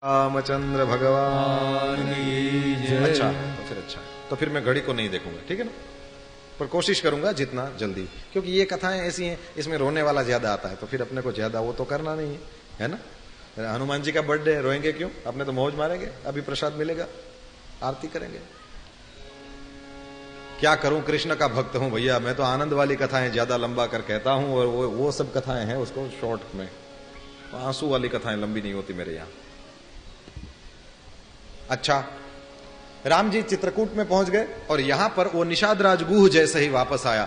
रामचंद्र भगवान की जय। अच्छा तो फिर मैं घड़ी को नहीं देखूंगा, ठीक है ना, पर कोशिश करूंगा जितना जल्दी, क्योंकि ये कथाएं ऐसी हैं इसमें रोने वाला ज्यादा आता है, तो फिर अपने को ज्यादा वो तो करना नहीं है ना। हनुमान जी का बर्थडे, रोएंगे क्यों, अपने तो मौज मारेंगे, अभी प्रसाद मिलेगा, आरती करेंगे। क्या करूं, कृष्ण का भक्त हूं भैया, मैं तो आनंद वाली कथाएं ज्यादा लंबा कर कहता हूं, और वो सब कथाएं हैं उसको शॉर्ट में, आंसू वाली कथाएं लंबी नहीं होती मेरे यहां। अच्छा, राम जी चित्रकूट में पहुंच गए और यहां पर वो निषाद राजगुह जैसे ही वापस आया।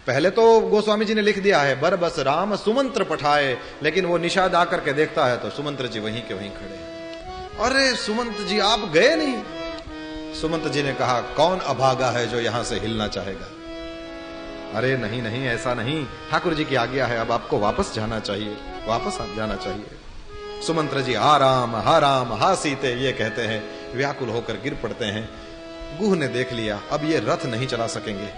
पहले तो गोस्वामी जी ने लिख दिया है बर बस राम सुमंत्र पठाए, लेकिन वो निषाद आकर के देखता है तो सुमंत्र जी वहीं के वहीं खड़े हैं। अरे सुमंत जी आप गए नहीं। सुमंत जी ने कहा कौन अभागा है जो यहां से हिलना चाहेगा। अरे नहीं नहीं ऐसा नहीं, ठाकुर जी की आज्ञा है, अब आपको वापस जाना चाहिए, वापस आप जाना चाहिए। सुमंत्र जी हा राम हा सीते ये कहते हैं, व्याकुल होकर गिर पड़ते हैं। गुह ने देख लिया अब ये रथ नहीं चला सकेंगे,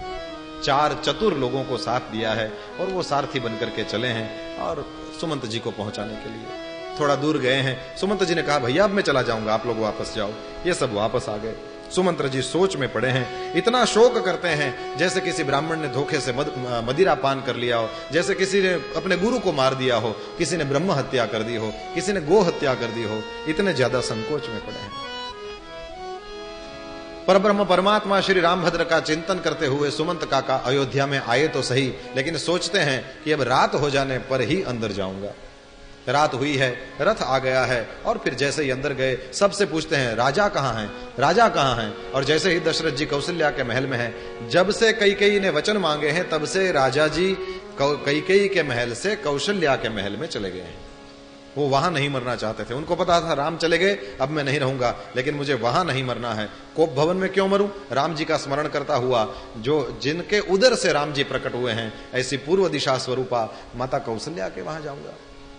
4 चतुर लोगों को साथ दिया है और वो सारथी बनकर के चले हैं और सुमंत जी को पहुंचाने के लिए थोड़ा दूर गए हैं। सुमंत जी ने कहा भैया अब मैं चला जाऊंगा, आप लोग वापस जाओ। ये सब वापस आ गए। सुमंत्र जी सोच में पड़े हैं, इतना शोक करते हैं जैसे किसी ब्राह्मण ने धोखे से मदिरा पान कर लिया हो, जैसे किसी ने अपने गुरु को मार दिया हो, किसी ने ब्रह्म हत्या कर दी हो, किसी ने गो हत्या कर दी हो, इतने ज्यादा संकोच में पड़े हैं। परब्रह्म परमात्मा श्री रामभद्र का चिंतन करते हुए सुमंत काका अयोध्या में आए तो सही, लेकिन सोचते हैं कि अब रात हो जाने पर ही अंदर जाऊंगा। रात हुई है, रथ आ गया है, और फिर जैसे ही अंदर गए सबसे पूछते हैं राजा कहाँ हैं, राजा कहाँ हैं। और जैसे ही दशरथ जी कौशल्या के महल में हैं, जब से कैकेयी ने वचन मांगे हैं तब से राजा जी कैकेयी के महल से कौशल्या के महल में चले गए हैं। वो वहां नहीं मरना चाहते थे, उनको पता था राम चले गए अब मैं नहीं रहूंगा, लेकिन मुझे वहां नहीं मरना है। कोप भवन में क्यों मरूं, राम जी का स्मरण करता हुआ, जो जिनके उदर से राम जी प्रकट हुए हैं, ऐसी पूर्व दिशा स्वरूपा माता कौशल्या के वहां जाऊंगा।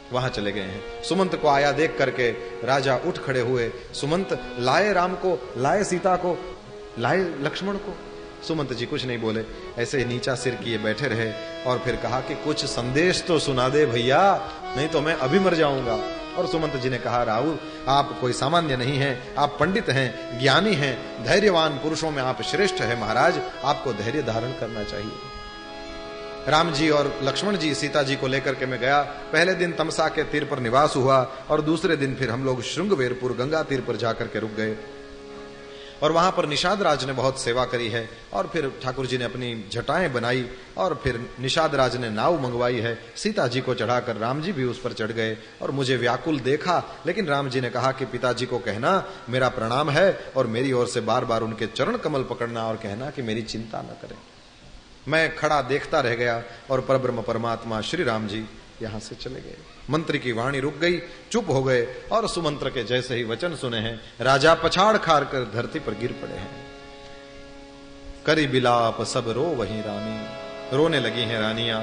वहां चले गए हैं। सुमंत को आया देख करके राजा उठ खड़े हुए। सुमंत लाए राम को, लाए सीता को, लाए लक्ष्मण को। सुमंत जी कुछ नहीं बोले, ऐसे ही नीचा सिर किए बैठे रहे और फिर कहा कि कुछ संदेश तो सुना दे भैया, नहीं तो मैं अभी मर जाऊंगा। और सुमंत जी ने कहा राहुल आप कोई सामान्य नहीं हैं, आप पंडित हैं, ज्ञानी हैं, धैर्यवान पुरुषों में आप श्रेष्ठ हैं महाराज, आपको धैर्य धारण करना चाहिए। राम जी और लक्ष्मण जी सीता जी को लेकर के मैं गया। पहले दिन तमसा के तीर पर निवास हुआ और दूसरे दिन फिर हम लोग श्रृंगवेरपुर गंगा तीर पर जाकर के रुक गए और वहां पर निषाद राज ने बहुत सेवा करी है। और फिर ठाकुर जी ने अपनी जटाएं बनाई और फिर निषाद राज ने नाव मंगवाई है। सीता जी को चढ़ाकर राम जी भी उस पर चढ़ गए और मुझे व्याकुल देखा, लेकिन राम जी ने कहा कि पिताजी को कहना मेरा प्रणाम है और मेरी ओर से बार बार उनके चरण कमल पकड़ना और कहना कि मेरी चिंता न करें। मैं खड़ा देखता रह गया और परब्रह्म परमात्मा श्री राम जी यहां से चले गए। मंत्री की वाणी रुक गई, चुप हो गए और सुमंत्र के जैसे ही वचन सुने हैं, राजा पछाड़ खार कर धरती पर गिर पड़े हैं। करी बिलाप सब रो वही रानी, रोने लगी हैं रानियां।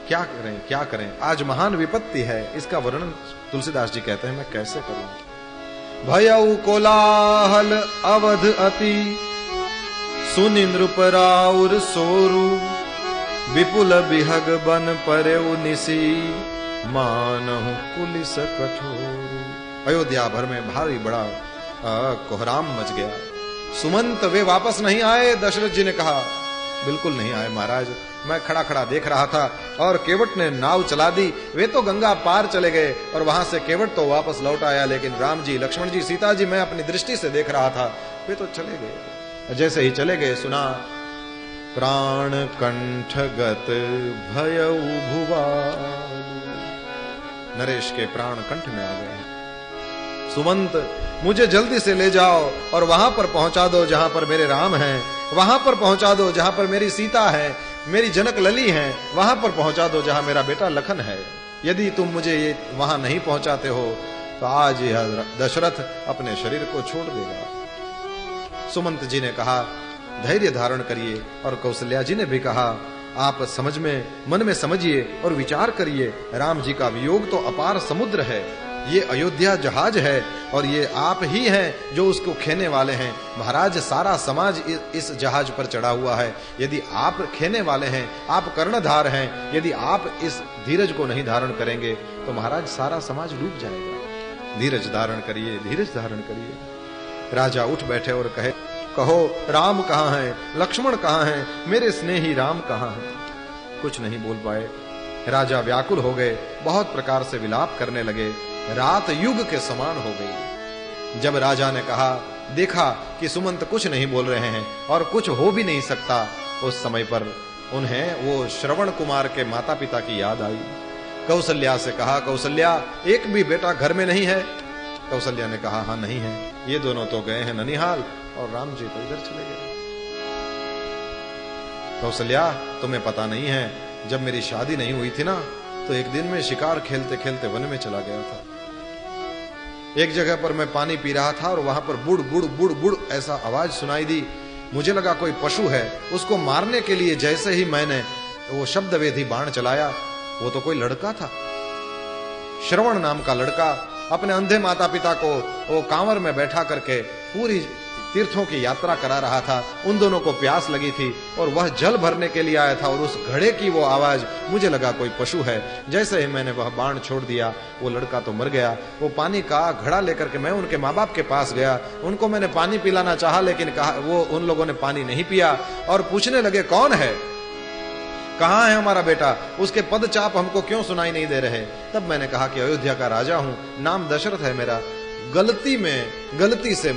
क्या करें क्या करें, आज महान विपत्ति है, इसका वर्णन तुलसीदास जी कहते हैं मैं कैसे करूं। भयउ कोलाहल अवध अति, सुनि नृपराउर सोरु, विपुल बिहग बन परेउ निसी, मानहु पुलिस कठोर। अयोध्या भर में भारी बड़ा कोहराम मच गया। सुमंत वे वापस नहीं आए। दशरथ जी ने कहा बिल्कुल नहीं आए महाराज, मैं खड़ा खड़ा देख रहा था और केवट ने नाव चला दी, वे तो गंगा पार चले गए और वहां से केवट तो वापस लौट आया, लेकिन राम जी लक्ष्मण जी सीता जी मैं अपनी दृष्टि से देख रहा था, वे तो चले गए। जैसे ही चले गए सुना प्राण कंठगत भयउ भुवालु, नरेश के प्राण कंठ में आ गए हैं। सुमंत मुझे जल्दी से ले जाओ और वहां पर पहुंचा दो जहां पर मेरे राम हैं, वहां पर पहुंचा दो जहां पर मेरी सीता है, मेरी जनक लली है, वहां पर पहुंचा दो जहां मेरा बेटा लखन है। यदि तुम मुझे ये वहां नहीं पहुंचाते हो तो आज यह दशरथ अपने शरीर को छोड़ देगा। सुमंत जी ने कहा धैर्य धारण करिए और कौशल्या जी ने भी कहा आप समझ में मन में समझिए और विचार करिए, राम जी का वियोग तो अपार समुद्र है, ये अयोध्या जहाज है और ये आप ही हैं जो उसको खेने वाले हैं। महाराज सारा समाज इस जहाज पर चढ़ा हुआ है, यदि आप खेने वाले हैं, आप कर्णधार हैं, यदि आप इस धीरज को नहीं धारण करेंगे तो महाराज सारा समाज डूब जाएगा। धीरज धारण करिए, धीरज धारण करिए। राजा उठ बैठे और कहो राम कहाँ है, लक्ष्मण कहाँ है, मेरे स्नेही राम कहाँ है? कुछ नहीं बोल पाए। राजा व्याकुल हो गए, बहुत प्रकार से विलाप करने लगे। रात युग के समान हो गई। जब राजा ने कहा, देखा कि सुमंत कुछ नहीं बोल रहे हैं और कुछ हो भी नहीं सकता, उस समय पर उन्हें वो श्रवण कुमार के माता पिता की याद आई। कौशल्या से कहा, कौशल्या एक भी बेटा घर में नहीं है? कौशल्या ने कहा, हाँ नहीं है, ये दोनों तो गए हैं ननिहाल और राम जी तो इधर चले गए। कौशल्या तुम्हें पता नहीं है, जब मेरी शादी नहीं हुई थी ना, तो एक दिन में शिकार खेलते खेलते वन में चला गया था। एक जगह पर मैं पानी पी रहा था और वहां पर बुड़ बुड़ बुड़ बुड़ ऐसा आवाज सुनाई दी। मुझे लगा कोई पशु है, उसको मारने के लिए जैसे ही मैंने वो शब्द वेधी बाण चलाया, वो तो कोई लड़का था, श्रवण नाम का लड़का। अपने अंधे माता पिता को वो कांवर में बैठा करके पूरी तीर्थों की यात्रा करा रहा था। उन दोनों को प्यास लगी थी और वह जल भरने के लिए आया था, और उस घड़े की वो आवाज, मुझे लगा कोई पशु है। जैसे ही मैंने वह बाण छोड़ दिया, वो लड़का तो मर गया। वो पानी का घड़ा लेकर के मैं उनके माँ बाप के पास गया, उनको मैंने पानी पिलाना चाहा, लेकिन वो उन लोगों ने पानी नहीं पिया और पूछने लगे कौन है, कहाँ है हमारा बेटा, उसके पद चाप हमको क्यों सुनाई नहीं दे रहे। तब मैंने कहा कि अयोध्या का राजा हूं, नाम दशरथ है मेरा, गलती से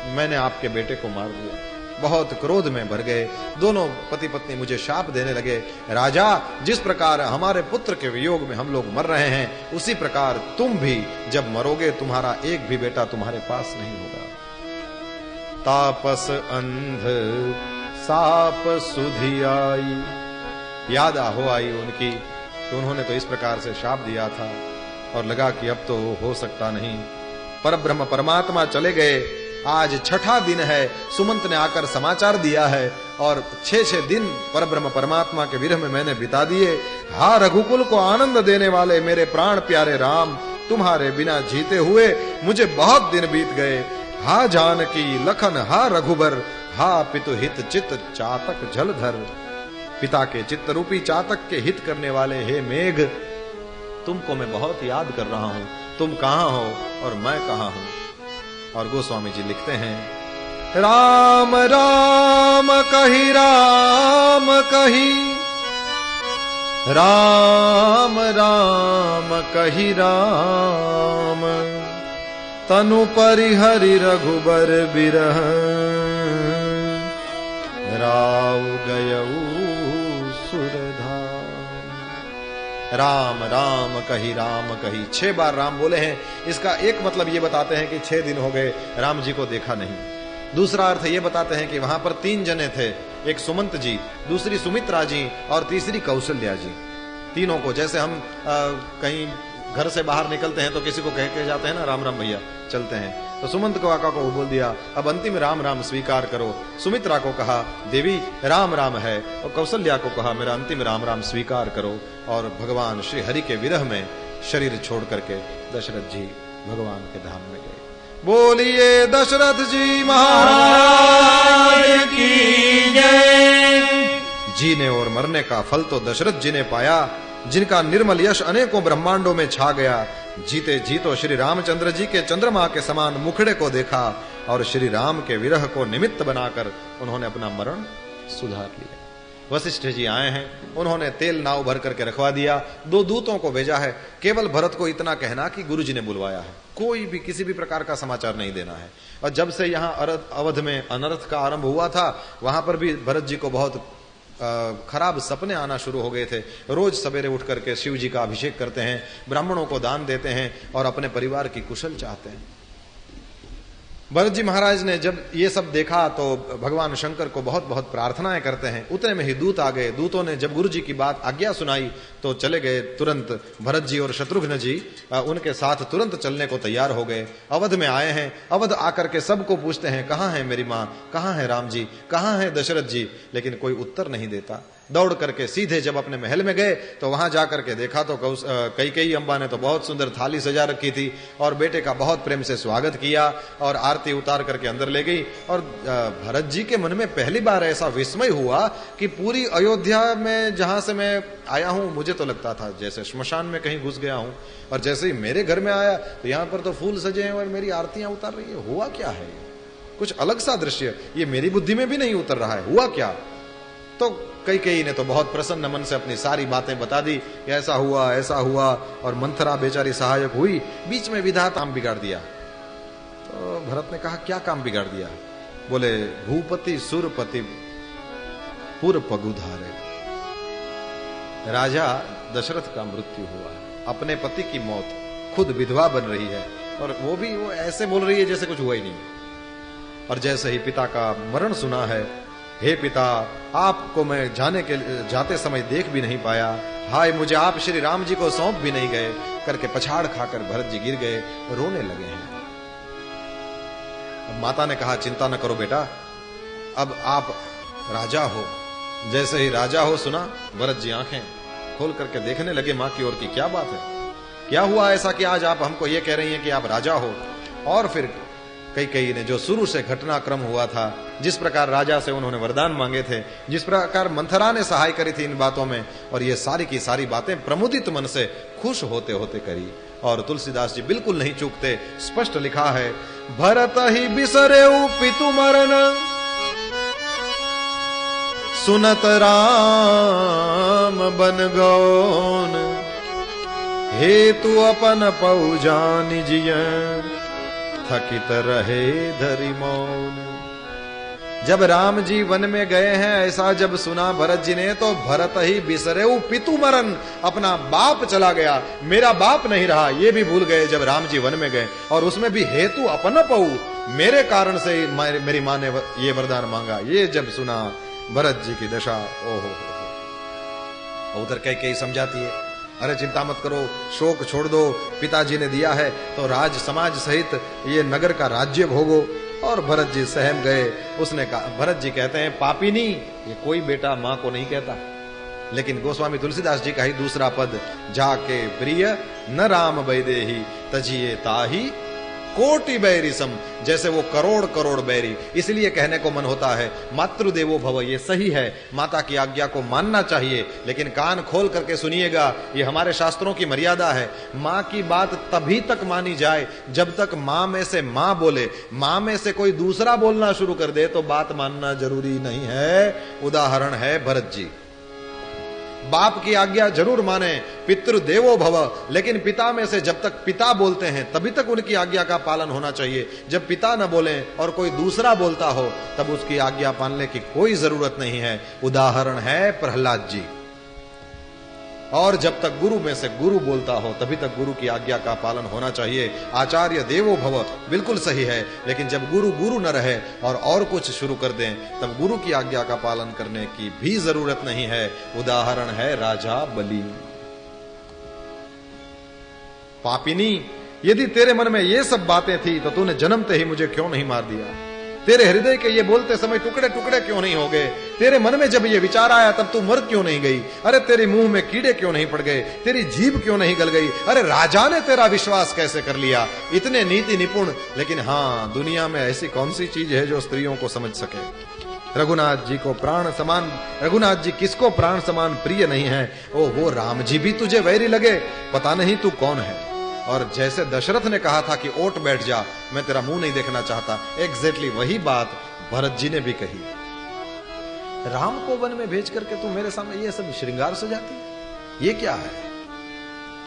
मैंने आपके बेटे को मार दिया। बहुत क्रोध में भर गए। दोनों पति पत्नी मुझे शाप देने लगे, राजा जिस प्रकार हमारे पुत्र के वियोग में हम लोग मर रहे हैं, उसी प्रकार तुम भी जब मरोगे, तुम्हारा एक भी बेटा तुम्हारे पास नहीं होगा। तापस अंध साप सुधि आई, याद हो आई उनकी, तो उन्होंने तो इस प्रकार से शाप दिया था और लगा कि अब तो हो सकता नहीं। परब्रह्म परमात्मा चले गए। आज 6ठा दिन है, सुमंत ने आकर समाचार दिया है और 6 दिन परब्रह्म परमात्मा के विरह में मैंने बिता दिए। हा रघुकुल को आनंद देने वाले मेरे प्राण प्यारे राम, तुम्हारे बिना जीते हुए मुझे बहुत दिन बीत गए। हा जानकी लखन हा रघुबर, हा पितु हित चित चातक जलधर। पिता के चित्त रूपी चातक के हित करने वाले हे मेघ, तुमको मैं बहुत याद कर रहा हूं। तुम कहां हो और मैं कहां हूं? और गोस्वामी जी लिखते हैं, राम राम कही राम कही, राम राम कही राम, तनु परिहरि रघुबर बिरह, राव गयऊ सुरधाम। राम राम कही राम कही, 6 बार राम बोले हैं। इसका एक मतलब ये बताते हैं कि 6 दिन हो गए राम जी को देखा नहीं। दूसरा अर्थ ये बताते हैं कि वहां पर 3 जने थे, एक सुमंत जी, दूसरी सुमित्रा जी और तीसरी कौशल्या जी। तीनों को, जैसे हम कहीं घर से बाहर निकलते हैं तो किसी को कह के जाते हैं ना, राम राम भैया चलते हैं, तो सुमंत को आका को बोल दिया, अब अंतिम राम राम स्वीकार करो। सुमित्रा को कहा देवी राम राम है, और कौशल्या को कहा मेरा अंतिम राम राम स्वीकार करो। और भगवान श्री हरि के विरह में शरीर छोड़ करके दशरथ जी भगवान के धाम में गए। बोलिए दशरथ जी महाराज की जय। जीने और मरने का फल तो दशरथ जी ने पाया, जिनका निर्मल यश अनेकों ब्रह्मांडों में छा गया। जीते जी तो श्री रामचंद्र जी के चंद्रमा के समान मुखड़े को देखा और श्री राम के विरह को निमित्त बनाकर उन्होंने अपना मरण सुधार लिया। वशिष्ठ जी आए हैं, उन्होंने तेल नाव भर करके रखवा दिया। 2 दूतों को भेजा है, केवल भरत को इतना कहना कि गुरु जी ने बुलवाया है, कोई भी किसी भी प्रकार का समाचार नहीं देना है। और जब से यहाँ अवध में अनर्थ का आरंभ हुआ था, वहां पर भी भरत जी को बहुत खराब सपने आना शुरू हो गए थे। रोज सवेरे उठ करके शिव जी का अभिषेक करते हैं, ब्राह्मणों को दान देते हैं और अपने परिवार की कुशल चाहते हैं। भरत जी महाराज ने जब ये सब देखा तो भगवान शंकर को बहुत बहुत प्रार्थनाएं करते हैं। उतने में ही दूत आ गए। दूतों ने जब गुरु जी की बात आज्ञा सुनाई तो चले गए तुरंत। भरत जी और शत्रुघ्न जी उनके साथ तुरंत चलने को तैयार हो गए। अवध में आए हैं। अवध आकर के सबको पूछते हैं, कहाँ है मेरी माँ, कहाँ है राम जी, कहाँ है दशरथ जी, लेकिन कोई उत्तर नहीं देता। दौड़ करके सीधे जब अपने महल में गए तो वहां जाकर के देखा तो कैकेयी अम्बा ने तो बहुत सुंदर थाली सजा रखी थी और बेटे का बहुत प्रेम से स्वागत किया और आरती उतार करके अंदर ले गई। और भरत जी के मन में पहली बार ऐसा विस्मय हुआ कि पूरी अयोध्या में जहां से मैं आया हूं मुझे तो लगता था जैसे श्मशान में कहीं घुस गया हूं, और जैसे ही मेरे घर में आया तो यहां पर तो फूल सजे हैं और मेरी आरतियां उतार रही है। हुआ क्या है? कुछ अलग सा दृश्य, ये मेरी बुद्धि में भी नहीं उतर रहा है, हुआ क्या? तो कैकेयी ने तो बहुत प्रसन्न मन से अपनी सारी बातें बता दी कि ऐसा हुआ, और मंथरा बेचारी सहायक हुई, बीच में विधाता काम बिगाड़ दिया। तो भरत ने कहा क्या काम बिगाड़ दिया? बोले भूपति सुरपति पुर पगुधारे, राजा दशरथ का मृत्यु हुआ, अपने पति की मौत, खुद विधवा बन रही है, और वो ऐसे बोल रही है जैसे कुछ हुआ ही नहीं। और जैसे ही पिता का मरण सुना है, हे पिता, आपको मैं जाते समय देख भी नहीं पाया, हाय मुझे आप श्री राम जी को सौंप भी नहीं गए, करके पछाड़ खाकर भरत जी गिर गए, रोने लगे हैं। अब माता ने कहा चिंता न करो बेटा, अब आप राजा हो। जैसे ही राजा हो सुना, भरत जी आंखें खोल करके देखने लगे मां की ओर की क्या बात है, क्या हुआ ऐसा कि आज आप हमको ये कह रही हैं कि आप राजा हो? और फिर कैकेयी ने जो शुरू से घटनाक्रम हुआ था, जिस प्रकार राजा से उन्होंने वरदान मांगे थे, जिस प्रकार मंथरा ने सहाय करी थी इन बातों में, और ये सारी की सारी बातें प्रमुदित मन से खुश होते होते करी। और तुलसीदास जी बिल्कुल नहीं चूकते, स्पष्ट लिखा है, भरत ही बिसरेउ पितु मरण, सुनत राम बन गौन, हेतु अपन पौजान जियन, थकित रहे धरि मौन। जब राम जी वन में गए हैं ऐसा जब सुना भरत जी ने, तो भरत ही बिसरेउ पितु मरण, अपना बाप चला गया, मेरा बाप नहीं रहा, ये भी भूल गए जब राम जी वन में गए। और उसमें भी हेतु अपन पऊ, मेरे कारण से मेरी मां ने ये वरदान मांगा, ये जब सुना भरत जी की दशा, ओहो। उधर कैकेयी समझाती है, अरे चिंता मत करो, शोक छोड़ दो, पिताजी ने दिया है तो राज समाज सहित ये नगर का राज्य भोगो। और भरत जी सहम गए। उसने कहा, भरत जी कहते हैं पापिनी, ये कोई बेटा मां को नहीं कहता, लेकिन गोस्वामी तुलसीदास जी का ही दूसरा पद, जाके प्रिय न राम बैदेही तजिए ताही कोटि बैरी सम, जैसे वो करोड़ करोड़ बैरी। इसलिए कहने को मन होता है मातृदेवो भव, ये सही है, माता की आज्ञा को मानना चाहिए, लेकिन कान खोल करके सुनिएगा, ये हमारे शास्त्रों की मर्यादा है। माँ की बात तभी तक मानी जाए जब तक माँ में से माँ बोले, माँ में से कोई दूसरा बोलना शुरू कर दे तो बात मानना जरूरी नहीं है। उदाहरण है भरत जी, बाप की आज्ञा जरूर माने, पितृ देवो भव, लेकिन पिता में से जब तक पिता बोलते हैं तभी तक उनकी आज्ञा का पालन होना चाहिए। जब पिता न बोले और कोई दूसरा बोलता हो तब उसकी आज्ञा पालने की कोई जरूरत नहीं है। उदाहरण है प्रहलाद जी। और जब तक गुरु में से गुरु बोलता हो तभी तक गुरु की आज्ञा का पालन होना चाहिए। आचार्य देवो भव बिल्कुल सही है, लेकिन जब गुरु गुरु न रहे और कुछ शुरू कर दें तब गुरु की आज्ञा का पालन करने की भी जरूरत नहीं है। उदाहरण है राजा बलि। पापिनी, यदि तेरे मन में ये सब बातें थी तो तूने जन्मते ही मुझे क्यों नहीं मार दिया? तेरे हृदय के ये बोलते समय टुकड़े टुकड़े क्यों नहीं हो गए? तेरे मन में जब ये विचार आया तब तू मर क्यों नहीं गई? अरे तेरे मुंह में कीड़े क्यों नहीं पड़ गए? तेरी जीभ क्यों नहीं गल गई? अरे राजा ने तेरा विश्वास कैसे कर लिया? इतने नीति निपुण, लेकिन हाँ, दुनिया में ऐसी कौन सी चीज है जो स्त्रियों को समझ सके? रघुनाथ जी को प्राण समान, रघुनाथ जी किसको प्राण समान प्रिय नहीं है? ओ वो राम जी भी तुझे वैरी लगे, पता नहीं तू कौन है। और जैसे दशरथ ने कहा था कि ओट बैठ जा, मैं तेरा मुंह नहीं देखना चाहता, एग्जैक्टली वही बात भरत जी ने भी कही। राम को वन में भेज करके तू मेरे सामने ये सब श्रृंगार सजाती है, ये क्या है?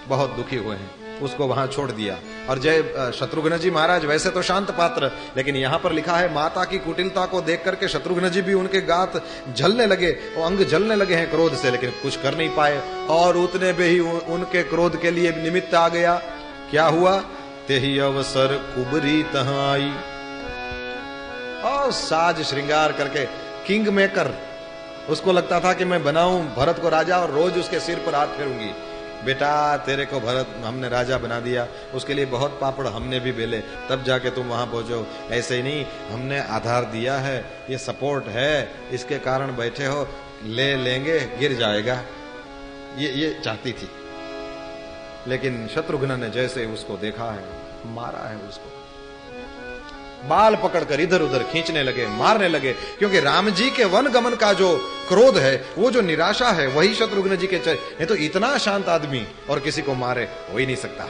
बहुत दुखी हुए हैं, उसको वहां छोड़ दिया। और जय शत्रुघ्न जी महाराज वैसे तो शांत पात्र, लेकिन यहां पर लिखा है माता की कुटिलता को देख करके शत्रुघ्न जी भी उनके गात जलने लगे, वो अंग जलने लगे हैं क्रोध से, लेकिन कुछ कर नहीं पाए। और उतने में ही उनके क्रोध के लिए निमित्त आ गया। क्या हुआ? तेही अवसर कुबरी तहां आई, और साज श्रृंगार करके किंग मेकर, उसको लगता था कि मैं बनाऊं भरत को राजा और रोज उसके सिर पर हाथ फेरूंगी। बेटा तेरे को भरत हमने राजा बना दिया, उसके लिए बहुत पापड़ हमने भी बेले, तब जाके तुम वहां पहुंचो। ऐसे ही नहीं, हमने आधार दिया है, ये सपोर्ट है, इसके कारण बैठे हो। ले लेंगे, गिर जाएगा, ये चाहती थी। लेकिन शत्रुघ्न ने जैसे उसको देखा है, मारा है उसको, बाल पकड़कर इधर उधर खींचने लगे, मारने लगे, क्योंकि राम जी के वन गमन का जो क्रोध है, वो जो निराशा है, वही शत्रुघ्न जी के ये तो इतना शांत आदमी और किसी को मारे हो ही नहीं सकता।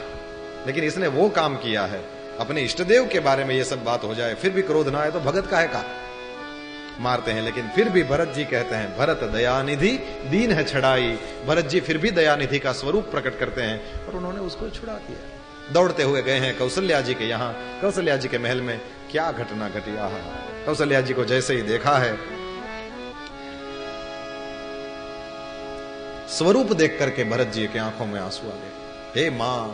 लेकिन इसने वो काम किया है, अपने इष्टदेव के बारे में ये सब बात हो जाए, फिर भी क्रोध ना आए तो भगत काहे का मारते हैं। लेकिन फिर भी भरत जी कहते हैं, भरत दयानिधि दीन है छड़ाई। भरत जी फिर भी दयानिधि का स्वरूप प्रकट करते हैं और उन्होंने उसको छुड़ा दिया। दौड़ते हुए गए हैं कौशल्या जी के यहाँ। कौशल्या जी के महल में क्या घटना घटी। आहा, कौशल्या जी को जैसे ही देखा है, स्वरूप देख करके भरत जी के आंखों में आंसू आ गए। हे मां,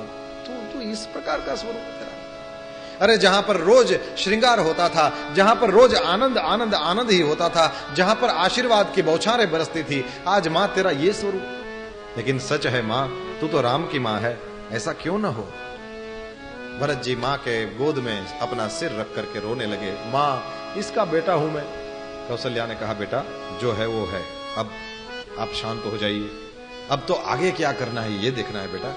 तू इस प्रकार का स्वरूप तेरा। अरे जहां पर रोज श्रृंगार होता था, जहां पर रोज आनंद आनंद आनंद ही होता था, जहां पर आशीर्वाद की बौछारें बरसती थी, आज मां तेरा ये स्वरूप। लेकिन सच है मां, तू तो राम की मां है, ऐसा क्यों ना हो। भरत जी मां के गोद में अपना सिर रख करके रोने लगे। मां, इसका बेटा हूं मैं। कौशल्या ने कहा, बेटा जो है वो है, अब आप शांत हो जाइए, अब तो आगे क्या करना है ये देखना है बेटा।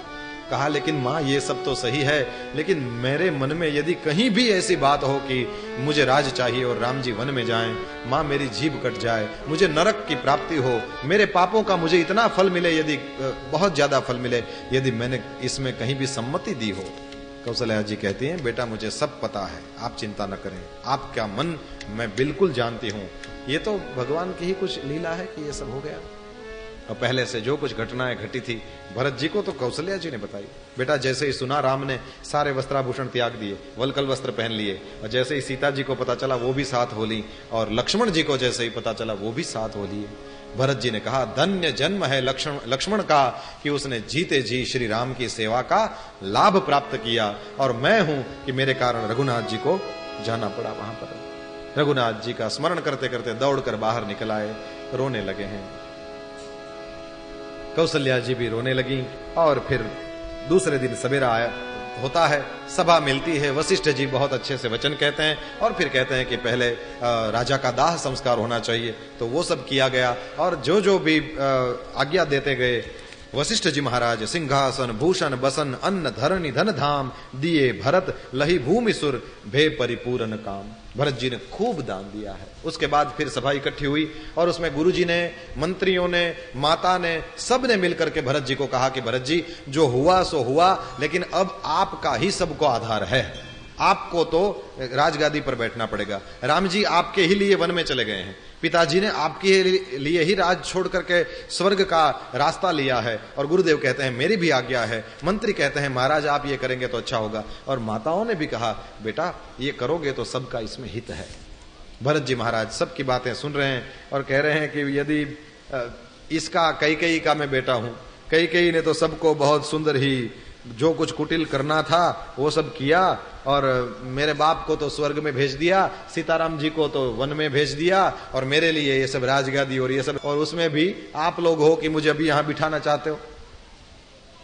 कहा, लेकिन मां ये सब तो सही है, लेकिन मेरे मन में यदि कहीं भी ऐसी बात हो कि मुझे राज चाहिए और राम जी वन में जाएं, मां मेरी जीभ कट जाए, मुझे नरक की प्राप्ति हो, मेरे पापों का मुझे इतना फल मिले, यदि बहुत ज्यादा फल मिले, यदि मैंने इसमें कहीं भी सम्मति दी हो। कौशल्या जी कहती हैं, बेटा मुझे सब पता है, आप चिंता न करें, आपका मन मैं बिल्कुल जानती हूं। ये तो भगवान की ही कुछ लीला है कि ये सब हो गया। और पहले से जो कुछ घटनाएं घटी थी भरत जी को तो कौशल्या जी ने बताई। बेटा जैसे ही सुना राम ने सारे वस्त्राभूषण त्याग दिए, वलकल वस्त्र पहन लिए, और जैसे ही सीता जी को पता चला वो भी साथ हो ली, और लक्ष्मण जी को जैसे ही पता चला वो भी साथ हो लिए। भरत जी ने कहा, धन्य जन्म है लक्ष्मण का कि उसने जीते जी श्री राम की सेवा का लाभ प्राप्त किया, और मैं हूं कि मेरे कारण रघुनाथ जी को जाना पड़ा वहां पर। रघुनाथ जी का स्मरण करते करते दौड़कर बाहर निकल आए, रोने लगे हैं। कौशल्या जी भी रोने लगी। और फिर दूसरे दिन सवेरा आया होता है, सभा मिलती है, वशिष्ठ जी बहुत अच्छे से वचन कहते हैं और फिर कहते हैं कि पहले राजा का दाह संस्कार होना चाहिए। तो वो सब किया गया और जो जो भी आज्ञा देते गए वशिष्ठ जी महाराज सिंहासन भूषण बसन अन्न धरणी धन धाम दिए भरत लही भूमि सुर भे परिपूर्ण काम। भरत जी ने खूब दान दिया है। उसके बाद फिर सभा इकट्ठी हुई और उसमें गुरुजी ने, मंत्रियों ने, माता ने, सब ने मिलकर के भरत जी को कहा कि भरत जी जो हुआ सो हुआ, लेकिन अब आपका ही सबको आधार है, आपको तो राजगादी पर बैठना पड़ेगा। राम जी आपके ही लिए वन में चले गए हैं, पिताजी ने आपके लिए ही राज छोड़ करके स्वर्ग का रास्ता लिया है, और गुरुदेव कहते हैं मेरी भी आज्ञा है, मंत्री कहते हैं महाराज आप ये करेंगे तो अच्छा होगा, और माताओं ने भी कहा बेटा ये करोगे तो सबका इसमें हित है। भरत जी महाराज सबकी बातें सुन रहे हैं और कह रहे हैं कि यदि इसका कैकेयी का मैं बेटा हूं, कैकेयी ने तो सबको बहुत सुंदर ही जो कुछ कुटिल करना था वो सब किया, और मेरे बाप को तो स्वर्ग में भेज दिया, सीताराम जी को तो वन में भेज दिया, और मेरे लिए ये सब राजगादी और ये सब, और उसमें भी आप लोग हो कि मुझे अभी यहां बिठाना चाहते हो।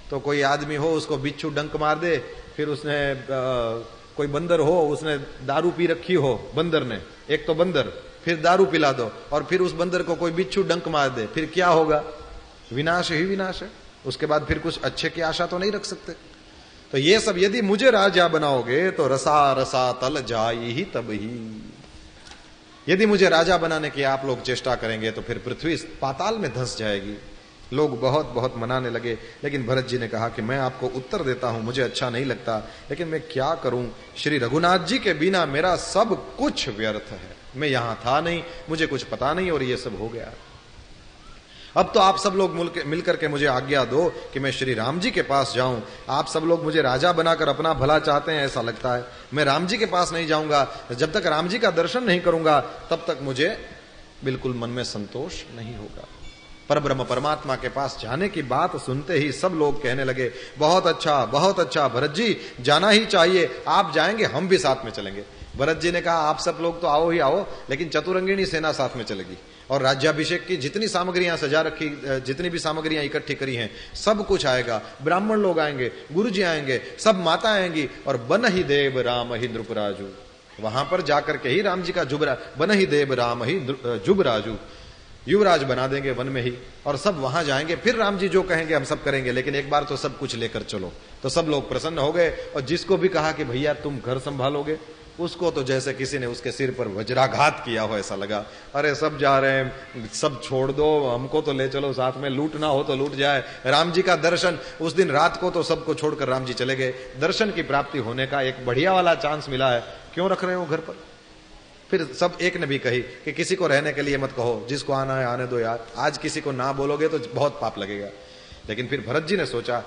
तो कोई आदमी हो उसको बिच्छू डंक मार दे, फिर उसने कोई बंदर हो उसने दारू पी रखी हो, बंदर ने, एक तो बंदर, फिर दारू पिला दो, और फिर उस बंदर को कोई बिच्छू डंक मार दे, फिर क्या होगा? विनाश ही विनाश है। उसके बाद फिर कुछ अच्छे की आशा तो नहीं रख सकते। तो ये सब यदि मुझे राजा बनाओगे तो रसा रसा तल जाई ही तब ही। यदि मुझे राजा बनाने की आप लोग चेष्टा करेंगे तो फिर पृथ्वी पाताल में धंस जाएगी। लोग बहुत बहुत मनाने लगे, लेकिन भरत जी ने कहा कि मैं आपको उत्तर देता हूं, मुझे अच्छा नहीं लगता, लेकिन मैं क्या करूं, श्री रघुनाथ जी के बिना मेरा सब कुछ व्यर्थ है। मैं यहां था नहीं, मुझे कुछ पता नहीं, और ये सब हो गया। अब तो आप सब लोग मिलकर के मुझे आज्ञा दो कि मैं श्री राम जी के पास जाऊं। आप सब लोग मुझे राजा बनाकर अपना भला चाहते हैं ऐसा लगता है। मैं राम जी के पास नहीं जाऊंगा, जब तक राम जी का दर्शन नहीं करूंगा तब तक मुझे बिल्कुल मन में संतोष नहीं होगा। परब्रह्म परमात्मा के पास जाने की बात सुनते ही सब लोग कहने लगे बहुत अच्छा भरत जी जाना ही चाहिए, आप जाएंगे हम भी साथ में चलेंगे। भरत जी ने कहा आप सब लोग तो आओ ही आओ, लेकिन चतुरंगिणी सेना साथ में चलेगी, और राज्याभिषेक की जितनी सामग्रियां सजा रखी, जितनी भी सामग्रियां इकट्ठी करी हैं सब कुछ आएगा, ब्राह्मण लोग आएंगे, गुरुजी आएंगे, सब माता आएंगी, और बन ही देव राम ही नृपराजू। वहां पर जाकर के ही राम जी का जुबरा, बन ही देव राम ही जुबराजू, युवराज बना देंगे वन में ही, और सब वहां जाएंगे, फिर राम जी जो कहेंगे हम सब करेंगे, लेकिन एक बार तो सब कुछ लेकर चलो। तो सब लोग प्रसन्न हो गए, और जिसको भी कहा कि भैया तुम घर संभालोगे, उसको तो जैसे किसी ने उसके सिर पर वज्राघात किया हो ऐसा लगा। अरे सब जा रहे हैं, सब छोड़ दो, हमको तो ले चलो साथ में, लूट ना हो तो लूट जाए। राम जी का दर्शन, उस दिन रात को तो सबको छोड़कर राम जी चले गए। दर्शन की प्राप्ति होने का एक बढ़िया वाला चांस मिला है, क्यों रख रहे हो घर पर। फिर सब एक ने भी कही कि किसी को रहने के लिए मत कहो, जिसको आना है आने दो यार, आज किसी को ना बोलोगे तो बहुत पाप लगेगा। लेकिन फिर भरत जी ने सोचा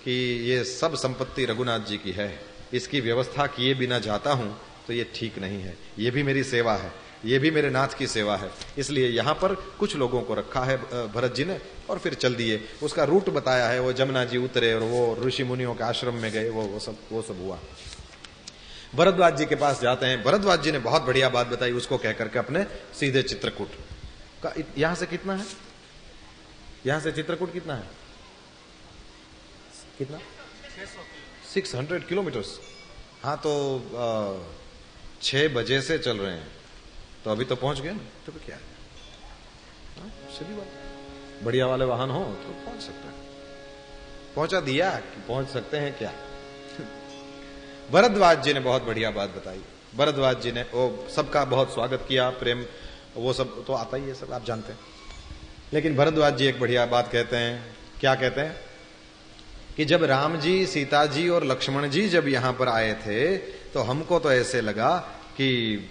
कि ये सब संपत्ति रघुनाथ जी की है, इसकी व्यवस्था किए बिना जाता हूं तो ये ठीक नहीं है, ये भी मेरी सेवा है, ये भी मेरे नाथ की सेवा है, इसलिए यहां पर कुछ लोगों को रखा है भरत जी ने, और फिर चल दिए। उसका रूट बताया है, वो जमुना जी उतरे और वो ऋषि मुनियों के आश्रम में गए, वो सब हुआ। भरद्वाज जी के पास जाते हैं, भरद्वाज जी ने बहुत बढ़िया बात बताई, उसको कह करके अपने सीधे चित्रकूट का। यहां से कितना है, यहां से चित्रकूट कितना है, कितना 600 किलोमीटर्स। हाँ तो 6 बजे से चल रहे हैं, तो अभी तो पहुंच गए ना, तो क्या है, सीधी बात। बढ़िया वाले वाहन हो तो पहुंच सकते हैं, पहुंचा दिया कि पहुंच सकते हैं क्या। भरद्वाज जी ने बहुत बढ़िया बात बताई। भरद्वाज जी ने वो सबका बहुत स्वागत किया, प्रेम वो सब तो आता ही है, सब आप जानते हैं। लेकिन भरद्वाज जी एक बढ़िया बात कहते हैं, क्या कहते हैं कि जब राम जी, सीता जी और लक्ष्मण जी जब यहां पर आए थे, तो हमको तो ऐसे लगा कि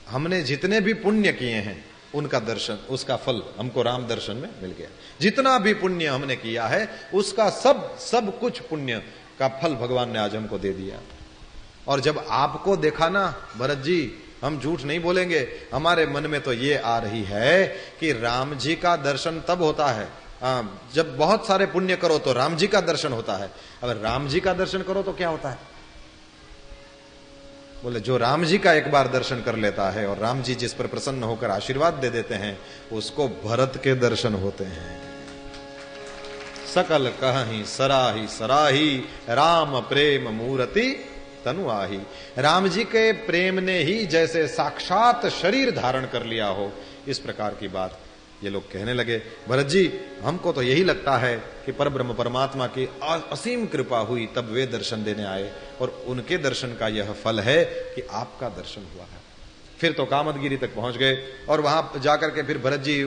हमने जितने भी पुण्य किए हैं उनका दर्शन, उसका फल हमको राम दर्शन में मिल गया। जितना भी पुण्य हमने किया है उसका सब कुछ पुण्य का फल भगवान ने आज हमको दे दिया। और जब आपको देखा ना भरत जी, हम झूठ नहीं बोलेंगे, हमारे मन में तो ये आ रही है कि राम जी का दर्शन तब होता है जब बहुत सारे पुण्य करो तो राम जी का दर्शन होता है। अगर राम जी का दर्शन करो तो क्या होता है, बोले जो राम जी का एक बार दर्शन कर लेता है और राम जी जिस पर प्रसन्न होकर आशीर्वाद दे देते हैं, उसको भरत के दर्शन होते हैं। सकल कहि सराही सराही, राम प्रेम मूर्ति तनु आही। राम जी के प्रेम ने ही जैसे साक्षात शरीर धारण कर लिया हो, इस प्रकार की बात ये लोग कहने लगे। भरत जी, हमको तो यही लगता है कि परब्रह्म परमात्मा की असीम कृपा हुई, तब वे दर्शन देने आए, और उनके दर्शन का यह फल है कि आपका दर्शन हुआ है। फिर तो कामदगिरी तक पहुंच गए, और वहां जाकर के फिर भरत जी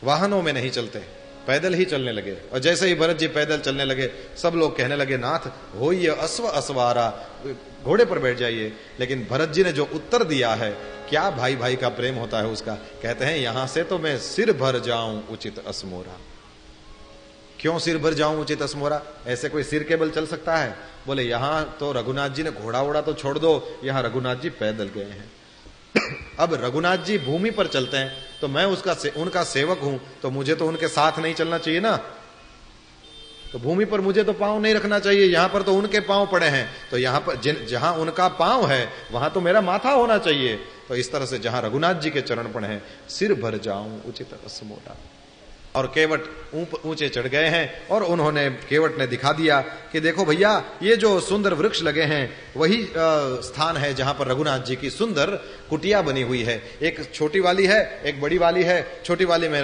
वाहनों में नहीं चलते, पैदल ही चलने लगे। और जैसे ही भरत जी पैदल चलने लगे, सब लोग कहने लगे नाथ हो ये अश्व असवारा, घोड़े पर बैठ जाइए। लेकिन भरत जी ने जो उत्तर दिया है, क्या भाई भाई का प्रेम होता है उसका, कहते हैं यहां से तो मैं सिर भर जाऊं उचित असमोरा। क्यों सिर भर जाऊं उचित असमोरा, ऐसे कोई सिर केवल चल सकता है। बोले यहां तो रघुनाथ जी ने घोड़ा वोड़ा तो छोड़ दो, यहां रघुनाथ जी पैदल गए हैं। अब रघुनाथ जी भूमि पर चलते हैं, तो मैं उनका सेवक हूं, तो मुझे तो उनके साथ नहीं चलना चाहिए ना। तो भूमि पर मुझे तो पांव नहीं रखना चाहिए, यहां पर तो उनके पांव पड़े हैं, तो यहां पर जहां उनका पांव है वहां तो मेरा माथा होना चाहिए। तो इस तरह से जहां रघुनाथ जी के चरण पड़े हैं, सिर भर जाऊं उचित असमोरा। और केवट ऊंचे चढ़ गए हैं, और उन्होंने केवट ने दिखा दिया कि देखो भैया, ये जो सुंदर वृक्ष लगे हैं वही स्थान है जहां पर रघुनाथ जी की सुंदर कुटिया बनी हुई है। एक छोटी वाली है, एक बड़ी वाली है। छोटी वाली में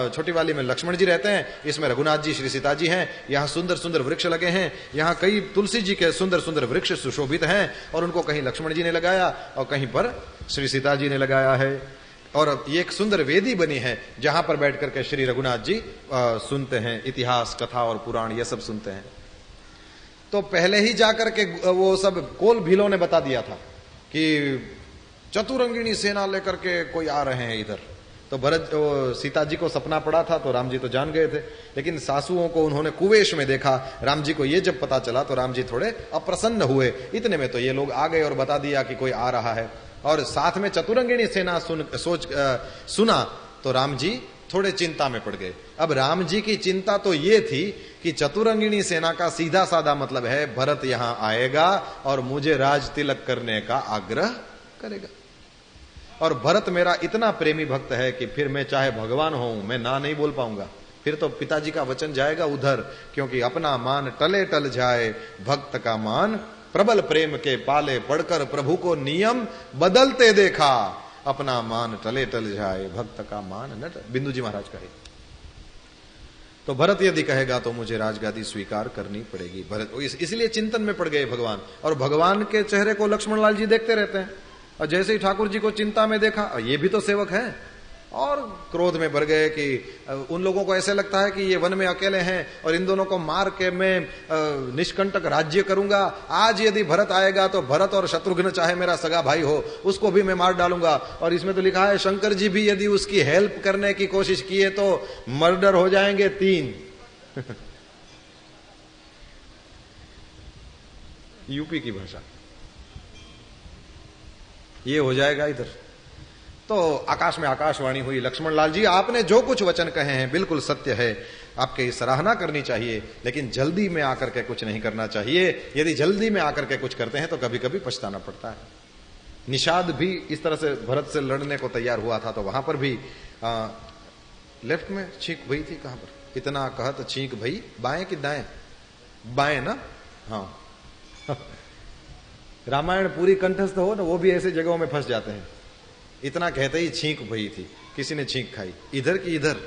छोटी वाली में लक्ष्मण जी रहते हैं, इसमें रघुनाथ जी श्री सीता जी हैं। यहाँ सुंदर सुंदर वृक्ष लगे हैं, यहाँ कई तुलसी जी के सुंदर सुंदर वृक्ष सुशोभित हैं, और उनको कहीं लक्ष्मण जी ने लगाया और कहीं पर श्री सीता जी ने लगाया है। और ये एक सुंदर वेदी बनी है जहां पर बैठ करके श्री रघुनाथ जी सुनते हैं, इतिहास कथा और पुराण ये सब सुनते हैं। तो पहले ही जाकर के वो सब कोल भीलों ने बता दिया था कि चतुरंगिणी सेना लेकर के कोई आ रहे हैं इधर। तो सीता जी को सपना पड़ा था, तो राम जी तो जान गए थे, लेकिन सासुओं को उन्होंने कुवेश में देखा। राम जी को ये जब पता चला तो राम जी थोड़े अप्रसन्न हुए। इतने में तो ये लोग आ गए और बता दिया कि कोई आ रहा है, और साथ में चतुरंगिणी सेना सुना तो राम जी थोड़े चिंता में पड़ गए। अब राम जी की चिंता तो ये थी कि चतुरंगिणी सेना का सीधा साधा मतलब है भरत यहां आएगा और मुझे राज तिलक करने का आग्रह करेगा। और भरत मेरा इतना प्रेमी भक्त है कि फिर मैं चाहे भगवान हूं, मैं ना नहीं बोल पाऊंगा। फिर तो पिताजी का वचन जाएगा उधर, क्योंकि अपना मान टले टल जाए, भक्त का मान प्रबल प्रेम के पाले पढ़कर प्रभु को नियम बदलते देखा। अपना मान टले टल जाए, भक्त का मान न टले। बिंदु जी महाराज कहे तो भरत यदि कहेगा तो मुझे राजगादी स्वीकार करनी पड़ेगी। भरत इसलिए चिंतन में पड़ गए भगवान, और भगवान के चेहरे को लक्ष्मण लाल जी देखते रहते हैं, और जैसे ही ठाकुर जी को चिंता में देखा, ये भी तो सेवक हैं, और क्रोध में भर गए कि उन लोगों को ऐसे लगता है कि ये वन में अकेले हैं और इन दोनों को मार के मैं निष्कंटक राज्य करूंगा। आज यदि भरत आएगा तो भरत और शत्रुघ्न चाहे मेरा सगा भाई हो उसको भी मैं मार डालूंगा। और इसमें तो लिखा है शंकर जी भी यदि उसकी हेल्प करने की कोशिश किए तो मर्डर हो जाएंगे 3। यूपी की भाषा ये हो जाएगा इधर। तो आकाश में आकाशवाणी हुई, लक्ष्मण लाल जी आपने जो कुछ वचन कहे हैं बिल्कुल सत्य है, आपकी सराहना करनी चाहिए, लेकिन जल्दी में आकर के कुछ नहीं करना चाहिए। यदि जल्दी में आकर के कुछ करते हैं तो कभी कभी पछताना पड़ता है। निषाद भी इस तरह से भरत से लड़ने को तैयार हुआ था, तो वहां पर भी लेफ्ट में छींक भई थी, कहां पर इतना कहत छींक भई, बाएं कि दाएं? बाएं ना, हाँ। रामायण पूरी कंठस्थ हो ना, वो भी ऐसे जगहों में फंस जाते हैं। इतना कहते ही छींक भई थी, किसी ने छींक खाई, इधर की इधर,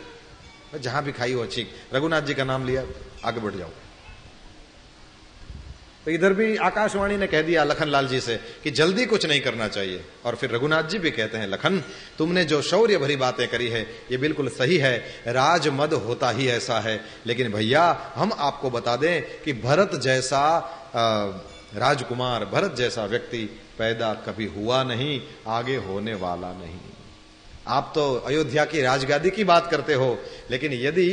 जहां भी खाई हो छींक। रघुनाथ जी का नाम लिया, आगे बढ़ जाओ। तो इधर भी आकाशवाणी ने कह दिया लखन लाल जी से कि जल्दी कुछ नहीं करना चाहिए। और फिर रघुनाथ जी भी कहते हैं, लखन तुमने जो शौर्य भरी बातें करी है ये बिल्कुल सही है, राजमद होता ही ऐसा है, लेकिन भैया हम आपको बता दें कि भरत जैसा राजकुमार, भरत जैसा व्यक्ति पैदा कभी हुआ नहीं, आगे होने वाला नहीं। आप तो अयोध्या की राजगादी की बात करते हो, लेकिन यदि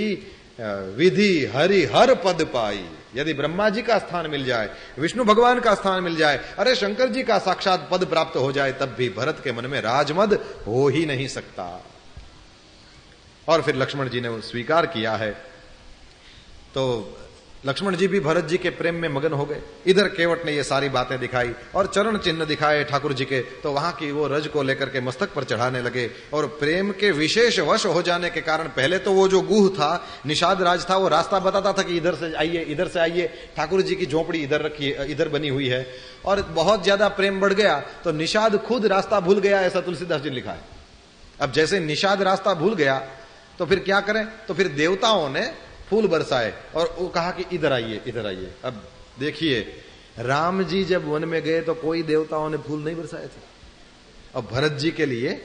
विधि हरि हर पद पाई, यदि ब्रह्मा जी का स्थान मिल जाए, विष्णु भगवान का स्थान मिल जाए, अरे शंकर जी का साक्षात पद प्राप्त हो जाए, तब भी भरत के मन में राजमद हो ही नहीं सकता। और फिर लक्ष्मण जी ने स्वीकार किया है। तो लक्ष्मण जी भी भरत जी के प्रेम में मगन हो गए। इधर केवट ने ये सारी बातें दिखाई और चरण चिन्ह दिखाए ठाकुर जी के, तो वहां की वो रज को लेकर के मस्तक पर चढ़ाने लगे। और प्रेम के विशेष वश हो जाने के कारण पहले तो वो जो गुह था, निषाद राज था, वो रास्ता बताता था कि इधर से आइए, इधर से आइए, ठाकुर जी की झोपड़ी इधर रखी, इधर बनी हुई है। और बहुत ज्यादा प्रेम बढ़ गया तो निषाद खुद रास्ता भूल गया, ऐसा तुलसीदास जी ने लिखा है। अब जैसे निषाद रास्ता भूल गया तो फिर क्या करें, तो फिर देवताओं ने फूल बरसाए और वो कहा कि इधर आइए, इधर आइए। अब देखिए, राम जी जब वन में गए तो कोई देवताओं ने फूल नहीं बरसाए थे, और भरत जी के लिए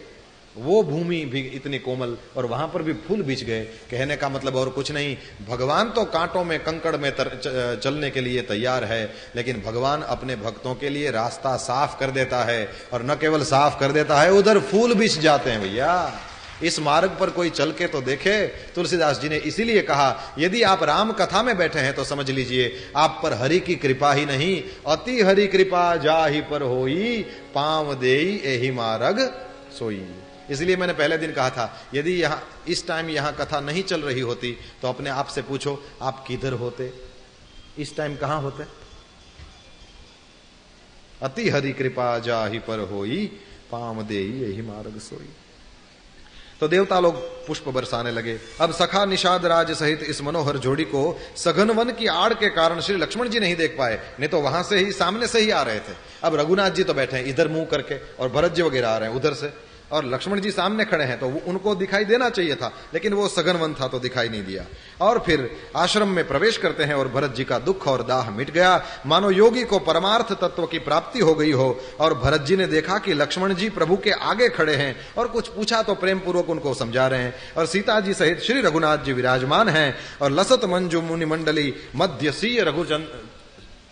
वो भूमि भी इतनी कोमल, और वहां पर भी फूल बिछ गए। कहने का मतलब और कुछ नहीं, भगवान तो कांटों में कंकड़ में चलने के लिए तैयार है, लेकिन भगवान अपने भक्तों के लिए रास्ता साफ कर देता है। और न केवल साफ कर देता है, उधर फूल बिछ जाते हैं। भैया इस मार्ग पर कोई चल के तो देखे। तुलसीदास जी ने इसीलिए कहा, यदि आप राम कथा में बैठे हैं तो समझ लीजिए आप पर हरि की कृपा ही नहीं, अति हरि कृपा जाहि पर होई, पांव देई एहि मार्ग सोई। इसलिए मैंने पहले दिन कहा था, यदि यहां इस टाइम यहां कथा नहीं चल रही होती तो अपने आप से पूछो, आप किधर होते, इस टाइम कहां होते? अति हरि कृपा जाहि पर होई, पांव देई एहि मार्ग सोई। तो देवता लोग पुष्प बरसाने लगे। अब सखा निषाद राज सहित इस मनोहर जोड़ी को सघन वन की आड़ के कारण श्री लक्ष्मण जी नहीं देख पाए, नहीं तो वहां से ही, सामने से ही आ रहे थे। अब रघुनाथ जी तो बैठे हैं इधर मुंह करके, और भरत जी वगैरह आ रहे हैं उधर से, और लक्ष्मण जी सामने खड़े हैं, तो उनको दिखाई देना चाहिए था, लेकिन वो सघन वन था तो दिखाई नहीं दिया। और फिर आश्रम में प्रवेश करते हैं और भरत जी का दुख और दाह मिट गया, मानो योगी को परमार्थ तत्व की प्राप्ति हो गई हो। और भरत जी ने देखा कि लक्ष्मण जी प्रभु के आगे खड़े हैं और कुछ पूछा तो प्रेम पूर्वक उनको समझा रहे हैं, और सीता जी सहित श्री रघुनाथ जी विराजमान हैं, और लसत मंजू मुनि मंडली मध्य सीय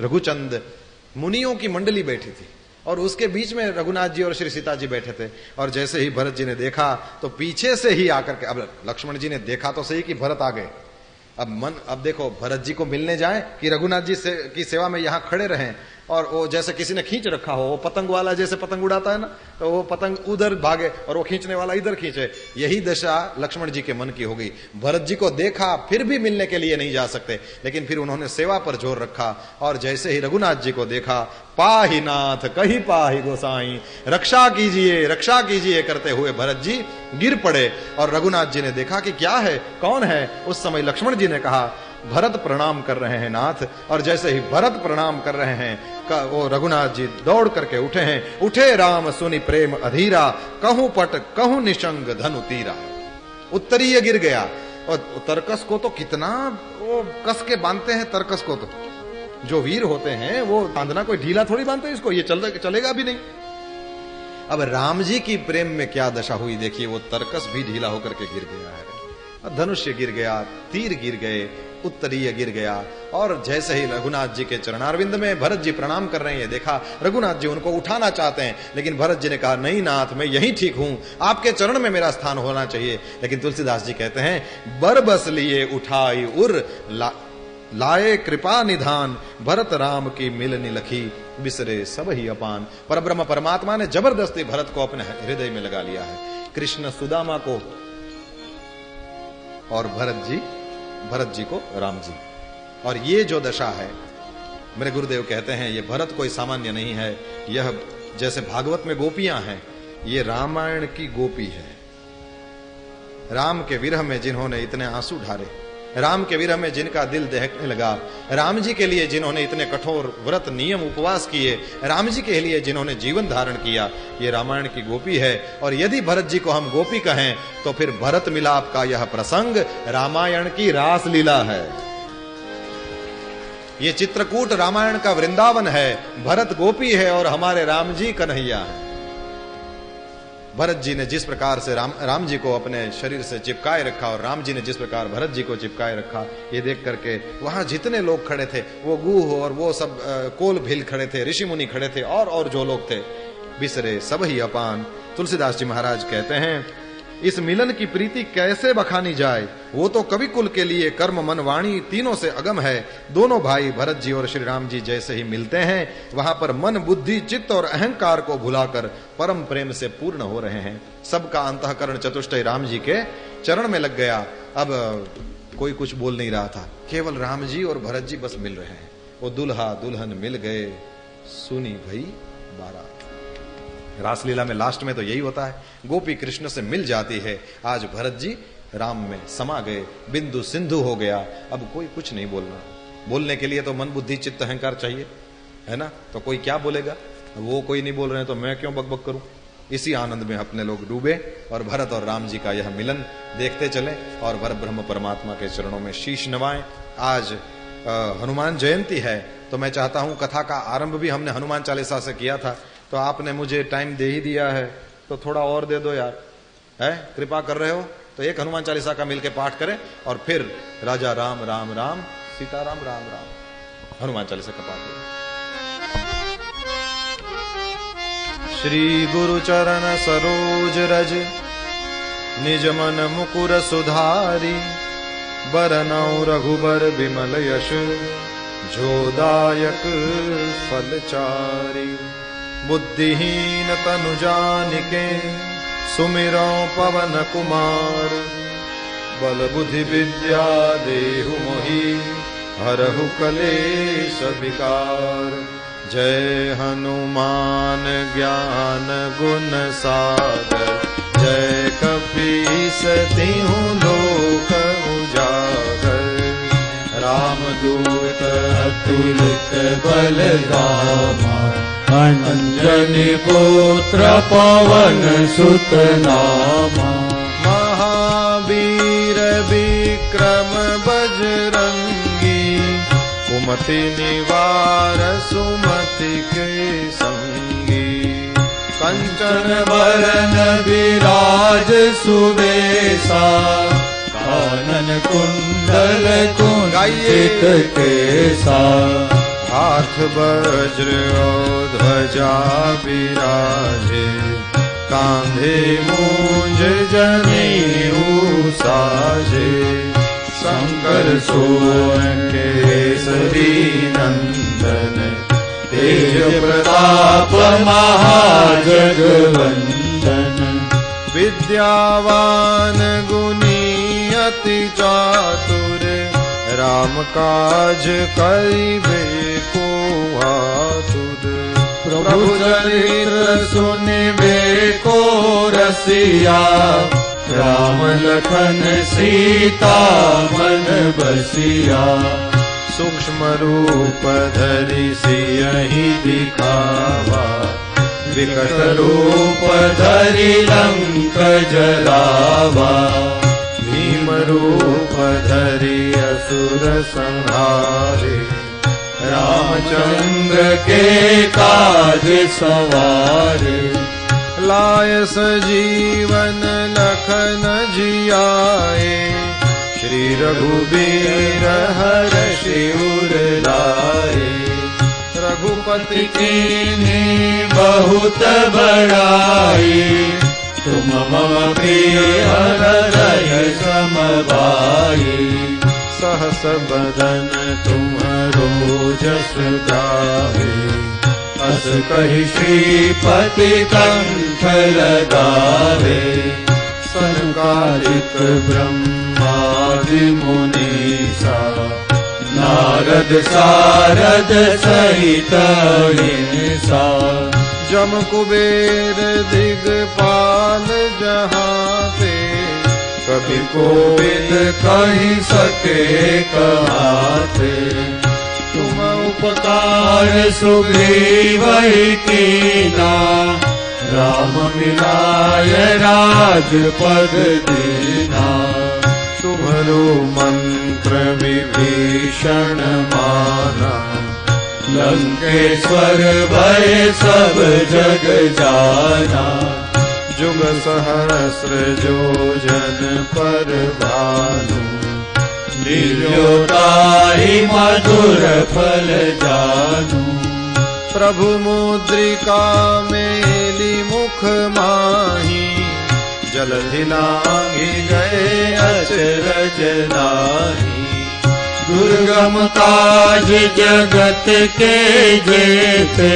रघुचंद, मुनियों की मंडली बैठी थी, और उसके बीच में रघुनाथ जी और श्री सीता जी बैठे थे। और जैसे ही भरत जी ने देखा तो पीछे से ही आकर के, अब लक्ष्मण जी ने देखा तो सही कि भरत आ गए। अब देखो, भरत जी को मिलने जाए कि रघुनाथ जी की सेवा में यहां खड़े रहें, और वो जैसे किसी ने खींच रखा हो, वो पतंग वाला जैसे पतंग उड़ाता है ना, तो वो पतंग उधर भागे और वो खींचने वाला इधर खींचे। यही दशा लक्ष्मण जी के मन की हो गई। भरत जी को देखा फिर भी मिलने के लिए नहीं जा सकते, लेकिन फिर उन्होंने सेवा पर जोर रखा। और जैसे ही रघुनाथ जी को देखा, पाहि नाथ कही पाहि गोसाई, रक्षा कीजिए करते हुए भरत जी गिर पड़े। और रघुनाथ जी ने देखा कि क्या है, कौन है। उस समय लक्ष्मण जी ने कहा, भरत प्रणाम कर रहे हैं नाथ। और जैसे ही भरत प्रणाम कर रहे हैं वो रघुनाथ जी दौड़ करके उठे हैं। उठे राम सुनि प्रेम अधीरा, कहूं पट कहूं निशंग धनु तीरा। उत्तरीय गिर गया। और तरकस को तो कितना वो कस के बांधते हैं। तरकस को तो जो वीर होते हैं वो बांधना कोई ढीला थोड़ी बांधते हैं इसको, ये चलेगा भी नहीं। अब राम जी की प्रेम में क्या दशा हुई देखिए, वो तरकस भी ढीला होकर के गिर गया है, धनुष्य गिर गया, तीर गिर गए, उत्तरीय गिर गया। और जैसे ही रघुनाथ जी के चरणारविंद में भरत जी प्रणाम कर रहे हैं, देखा रघुनाथ जी उनको उठाना चाहते हैं, लेकिन भरत जी ने कहा नहीं नाथ, मैं यहीं ठीक हूं, आपके चरण में मेरा स्थान होना चाहिए। लेकिन तुलसीदास जी कहते हैं बरबस लिए उठाई उर लाए कृपा निधान, भरत राम की मिलनी लखी, बिसरे सब ही अपान। परब्रह्म परमात्मा ने जबरदस्ती भरत को अपने हृदय में लगा लिया है, कृष्ण सुदामा को और भरत जी को राम जी। और ये जो दशा है, मेरे गुरुदेव कहते हैं ये भरत कोई सामान्य नहीं है। यह जैसे भागवत में गोपियां हैं, ये रामायण की गोपी है। राम के विरह में जिन्होंने इतने आंसू ढारे, राम के विरह में जिनका दिल दहकने लगा, राम जी के लिए जिन्होंने इतने कठोर व्रत नियम उपवास किए, राम जी के लिए जिन्होंने जीवन धारण किया, ये रामायण की गोपी है। और यदि भरत जी को हम गोपी कहें तो फिर भरत मिलाप का यह प्रसंग रामायण की रास लीला है। ये चित्रकूट रामायण का वृंदावन है। भरत गोपी है और हमारे राम जी कन्हैया है। भरत जी ने जिस प्रकार से राम जी को अपने शरीर से चिपकाए रखा और राम जी ने जिस प्रकार भरत जी को चिपकाए रखा, ये देख करके वहां जितने लोग खड़े थे, वो गुह और वो सब कोल भील खड़े थे, ऋषि मुनि खड़े थे, और जो लोग थे, बिसरे सब ही अपान। तुलसीदास जी महाराज कहते हैं इस मिलन की प्रीति कैसे बखानी जाए, वो तो कवि कुल के लिए कर्म मन वाणी तीनों से अगम है। दोनों भाई भरत जी और श्री राम जी जैसे ही मिलते हैं, वहां पर मन बुद्धि चित्त और अहंकार को भुलाकर परम प्रेम से पूर्ण हो रहे हैं। सबका अंतःकरण चतुष्टय राम जी के चरण में लग गया। अब कोई कुछ बोल नहीं रहा था, केवल राम जी और भरत जी बस मिल रहे हैं। वो दुल्हा दुल्हन मिल गए, सुनी भई बारात। रासलीला में लास्ट में तो यही होता है, गोपी कृष्ण से मिल जाती है। आज भरत जी राम में समा गए, बिंदु सिंधु हो गया। अब कोई कुछ नहीं बोलना, बोलने के लिए तो मन बुद्धि चित्त अहंकार चाहिए, है ना। तो कोई क्या बोलेगा, वो कोई नहीं बोल रहे हैं तो मैं क्यों बकबक करूं। इसी आनंद में अपने लोग डूबे और भरत और राम जी का यह मिलन देखते चले और वर ब्रह्म परमात्मा के चरणों में शीश नवाएं। आज हनुमान जयंती है, तो मैं चाहता हूं, कथा का आरंभ भी हमने हनुमान चालीसा से किया था, तो आपने मुझे टाइम दे ही दिया है, तो थोड़ा और दे दो यार, है कृपा कर रहे हो तो एक हनुमान चालीसा का मिलके पाठ करें और फिर राजा राम राम राम सीताराम राम राम हनुमान चालीसा का पाठ करें। श्री गुरु चरण सरोज रज निज मन मुकुर सुधारी, बरनौ रघुबर विमल यश जोदायक फलचारी। बुद्धिहीन तनु जानिके सुमिरौ पवन कुमार, बल बुद्धि विद्या देहु मोहि हरहु कलेश विकार। जय हनुमान ज्ञान गुण सागर, जय कपीस तिहु लोक उजागर। रामदूत अतुलित बल धामा, अंजनी पुत्र पवन सुत नामा। महावीर विक्रम बजरंगी, कुमति निवार सुमति के संगी। कंचन बरन विराज सुबेसा, कानन कुंडल कुंचित केसा। हाथ वज्र और ध्वजा विराजे, कांधे मूंज जनेऊ साजे। शंकर सोन केसरी नंदन, तेज प्रताप महाजगवंदन। विद्यावान गुणी अति चातुर, राम काज करिबे को आतुर। प्रभु चरित्र सुनिबे को रसिया, राम लखन सीता मन बसिया। सूक्ष्म रूप धरि सियहि दिखावा, विकट रूप धरि लंक जलावा। भीम रूप धरि असुर संहारे, रामचंद्र के काज सवारे। लाय सजीवन लखन जियाए, श्री रघुबीर हरषि उर लाए। रघुपति कीन्ही बहुत बड़ाई, तुम मम प्रिय हृदय सम भाई। सहस बदन तुम्हरो जस गावे, अस कहि श्रीपति कंठ लगावे। सनकादिक ब्रह्मादि मुनीसा, नारद सारद सहित अहिंसा। जम कुबेर दिगपाल जहाते, कवि कोविद कहि सके कहाते। तुम उपकार सुग्रीव कीना, राम मिलाय राजपद दीना। तुम्हरो मंत्र विभीषण माना, लंकेश्वर भय सब जग जाना। जुग सहस्र जो जन पर भानु, निर्योताहि मधुर फल जानू। प्रभु मुद्रिका मेली मुख माही, जलधि लांघि गए अचरज नाही। दुर्गम काज जगत के जेते,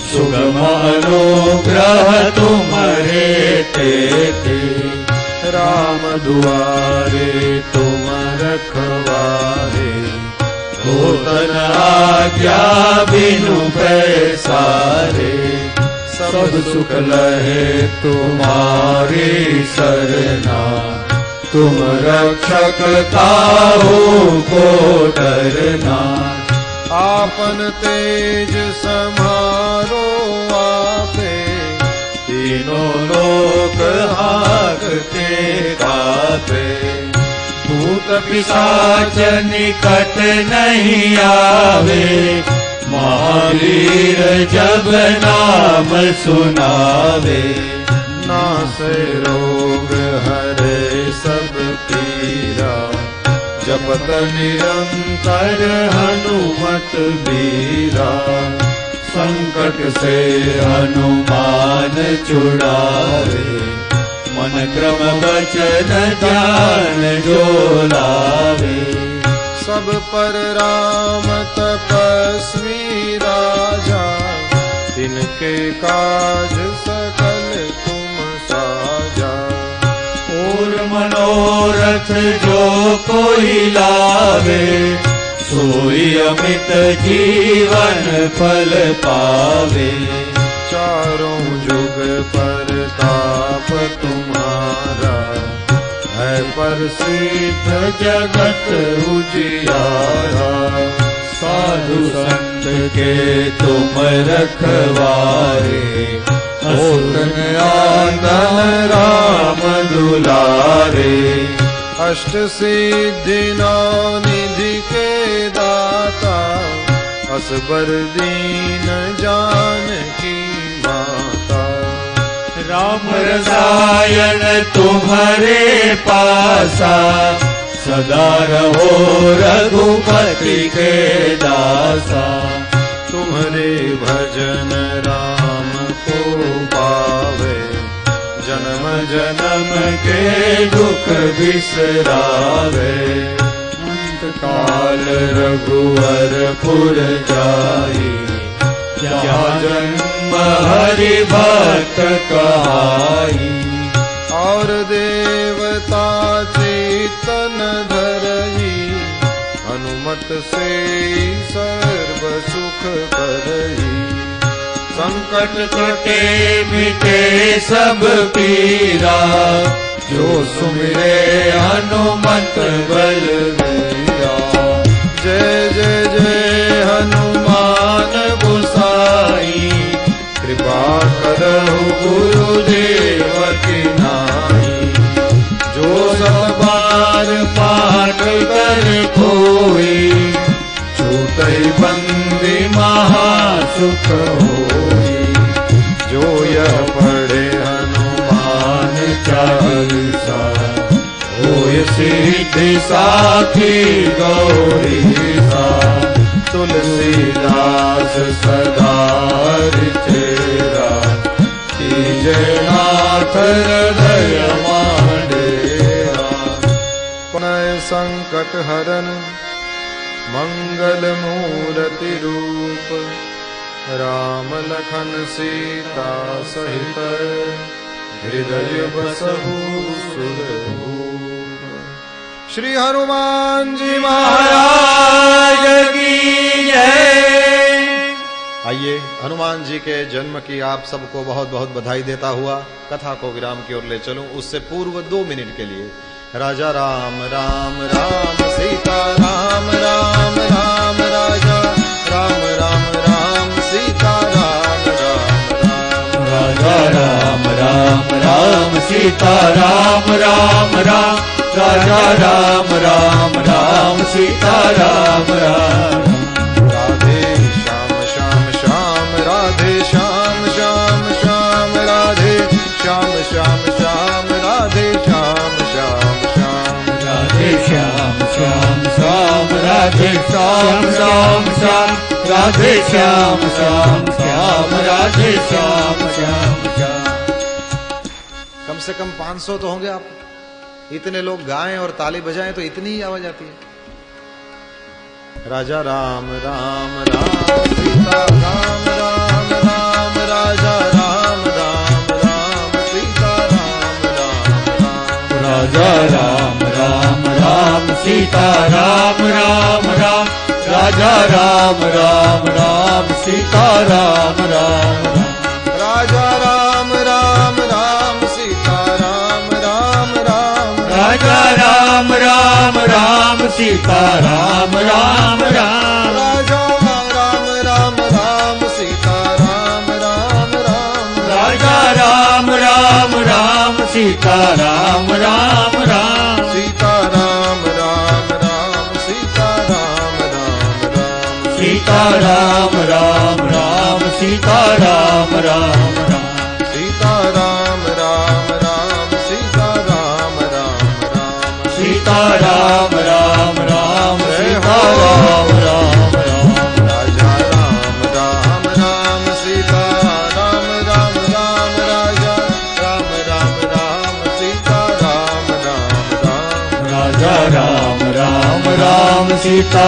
सुगम अनुग्रह तुम्हारे तेते। राम दुआरे तुम रखवारे, होतन आज्ञा बिनु पैसारे। सब सुख लहे तुम्हारी सरना, तुम रक्षक काहू को डरना। आपन तेज समारो आपे, तीनों लोक हाकते कापे। भूत पिशाच निकट नहीं आवे, महावीर जब नाम सुनावे। नासे रोग हरे सब पीरा, जपत निरंतर हनुमत बीरा। संकट से हनुमान छुड़ावे, मन क्रम वचन ध्यान जो लावे। सब पर राम तपस्वी राजा, तिनके काज सकल तुम साजा। और मनोरथ जो कोई लावे, सोई अमित जीवन फल पावे। चारों जुग परताप तुम्हारा, है प्रसिद्ध जगत उजियारा। साधु संत के तुम रखवारे, असुरन आनन राम दुलारे। अष्ट सिद्धि नौ निधि के दाता, असबर दीन जानकी माता। राम रसायन तुम्हारे पासा, सदा रहो रघुपति के दासा। तुम्हारे भजन राम को पावे, जन्म जन्म के दुख बिसरावे। अंत काल रघुवर पुर जाई, क्या जन्म हरि भक्त कहाई। और देवता चेतन धरई, हनुमत से सर्व सुख करई। संकट कटे मिटे सब पीरा, जो सुमिरे हनुमत बलवीरा। जय जय जय हनुमान गोसाई कृपा करहु गुरुदेव की नाई। जो सब बार पाठ कर कोई छूटई बंदी महासुख होई। जो यह पढ़े हनुमान चालीसा होय सिद्धि साखी गौरी सा। तुलसीदास सदा चेरा कीजय नाथ हृदय मांडेरा। पुनः संकट हरन मंगल मूर्ति रूप राम लखन सीता सहित हृदय बसहु सुरभूप। श्री हनुमान जी महाराज की जय। आइए हनुमान जी के जन्म की आप सबको बहुत बहुत बधाई देता हुआ कथा को विराम की ओर ले चलूं। उससे पूर्व 2 मिनट के लिए राजा राम राम राम सीता राम राम राम राजा राम राम राम सीता राम राम राम। राजा राम राम राम सीता राम राम राम। राजा राम राम राम सीता राम राम। राधे श्याम श्याम श्याम राधे श्याम श्याम श्याम राधे श्याम श्याम श्याम राधे श्याम श्याम श्याम। राधे श्याम श्याम श्याम राधे श्याम श्याम श्याम। राधे श्याम श्याम श्याम राधे श्याम श्याम श्याम। कम से कम 500 तो होंगे आप। इतने लोग गाएं और ताली बजाएं तो इतनी ही आवाज आती है। राजा राम राम राम सीता राम राम राम। राजा राम राम राम सीता राम राम राम। राजा राम राम राम सीता राम राम राम। राजा राम राम राम सीता राम राम राम। राजा राम राम राम सीता राम राम राम। राजा राम राम राम सीता राम राम राम। राजा राम राम राम सीता राम राम राम। राजा राम राम राम सीता राम राम राम। सीता राम राम राम सीता राम राम राम। सीता राम राम राम सीता राम राम राम। सीता राम राम राम सीता राम राम राम। सीता राम राम राम सीता राम राम राम। राजा राम राम राम सीता राम राम राम। राजा राम राम राम सीता राम राम राम। राजा राम राम राम सीता राम राम राम। राजा राम राम राम सीता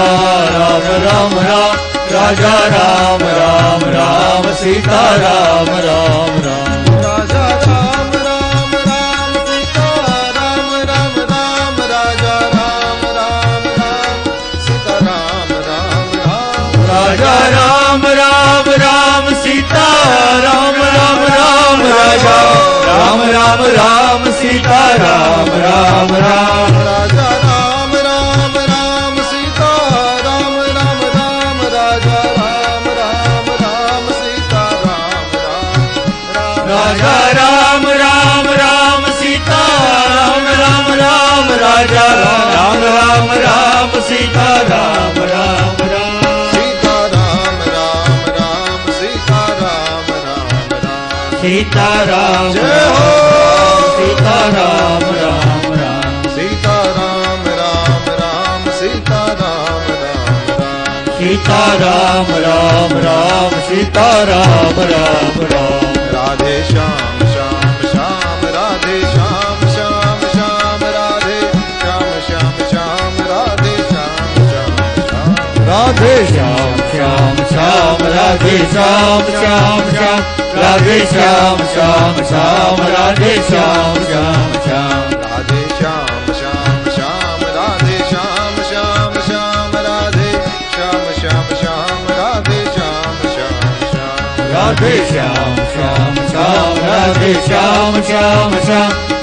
राम राम राम। राजा राम राम राम सीता राम राम राम। राजा राम राम राम सीता राम राम राम। राजा राम राम राम सीता राम राम राम। राजा राम राम राम सीता राम राम राम। राजा राम राम राम सीता राम राम राम। राजा राम राम राम सीता राम राम राम। राजा राम राम राम सीता राम राम राम। राजा राम राम राम सीता राम राम राम। सीता राम राम राम सीता राम राम राम। सीता राम जय हो। सीता राम राम राम। सीता राम राम राम सीता राम राम राम। सीता राम राम राम सीता राम राम राम। राधे श्याम श्याम श्याम राधे श्याम श्याम श्याम। राधे श्याम श्याम श्याम राधे श्याम श्याम श्याम। राधे श्याम श्याम श्याम राधे श्याम श्याम श्याम। राधे श्याम श्याम श्याम राधे श्याम श्याम श्याम। राधे श्याम श्याम श्याम राधे श्याम श्याम श्याम। राधे श्याम श्याम श्याम राधे श्याम श्याम श्याम। राधे श्याम श्याम श्याम राधे श्याम श्याम श्याम।